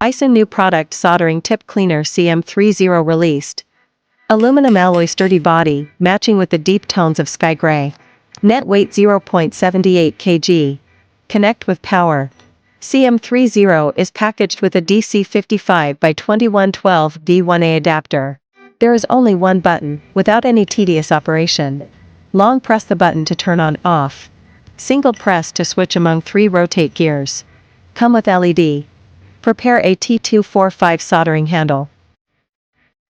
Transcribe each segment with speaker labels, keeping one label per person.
Speaker 1: Aixun new product soldering tip cleaner Cm30 released. Aluminum alloy sturdy body, matching with the deep tones of sky gray. Net weight 0.78 kg. Connect with power. Cm30 is packaged with a DC 55 by 2112 D1A adapter. There is only one button, without any tedious operation. Long press the button to turn on off. Single press to switch among 3 rotate gears. Come with LED. Prepare a T245 soldering handle.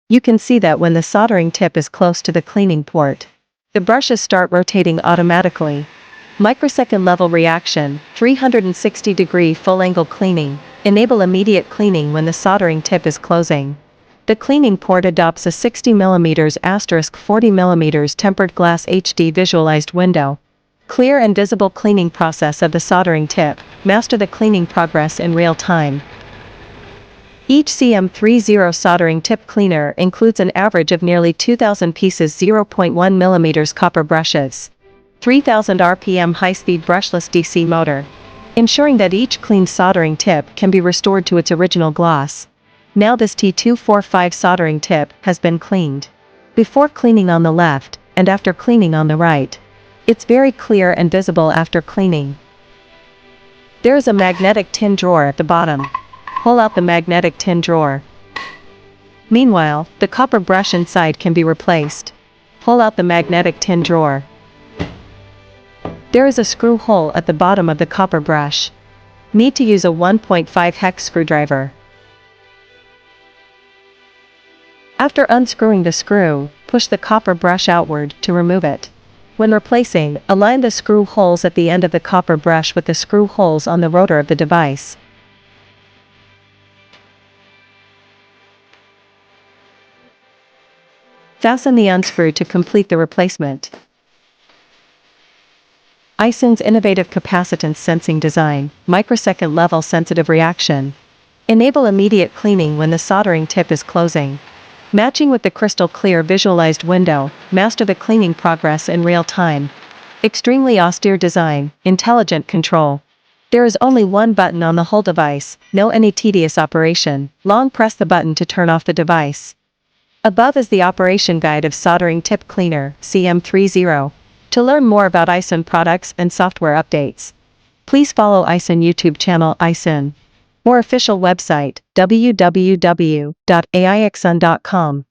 Speaker 1: You can see that when the soldering tip is close to the cleaning port, the brushes start rotating automatically. Microsecond level reaction, 360-degree full-angle cleaning, enable immediate cleaning when the soldering tip is closing. The cleaning port adopts a 60mm * 40mm tempered glass HD visualized window. Clear and visible cleaning process of the soldering tip, master the cleaning progress in real time. Each Cm30 soldering tip cleaner includes an average of nearly 2,000 pieces 0.1mm copper brushes. 3,000 RPM high-speed brushless DC motor, ensuring that each cleaned soldering tip can be restored to its original gloss. Now this T245 soldering tip has been cleaned. Before cleaning on the left, and after cleaning on the right. It's very clear and visible after cleaning. There is a magnetic tin drawer at the bottom. Pull out the magnetic tin drawer. Meanwhile, the copper brush inside can be replaced. Pull out the magnetic tin drawer. There is a screw hole at the bottom of the copper brush. Need to use a 1.5 hex screwdriver. After unscrewing the screw, push the copper brush outward to remove it. When replacing, align the screw holes at the end of the copper brush with the screw holes on the rotor of the device. Fasten the unscrew to complete the replacement. Aixun's innovative capacitance sensing design, microsecond level sensitive reaction. Enable immediate cleaning when the soldering tip is closing. Matching with the crystal clear visualized window, master the cleaning progress in real time. Extremely austere design, intelligent control. There is only one button on the whole device, no any tedious operation. Long press the button to turn off the device. Above is the operation guide of soldering tip cleaner, Cm30. To learn more about Aixun products and software updates, please follow Aixun YouTube channel Aixun. Or official website, www.aixun.com.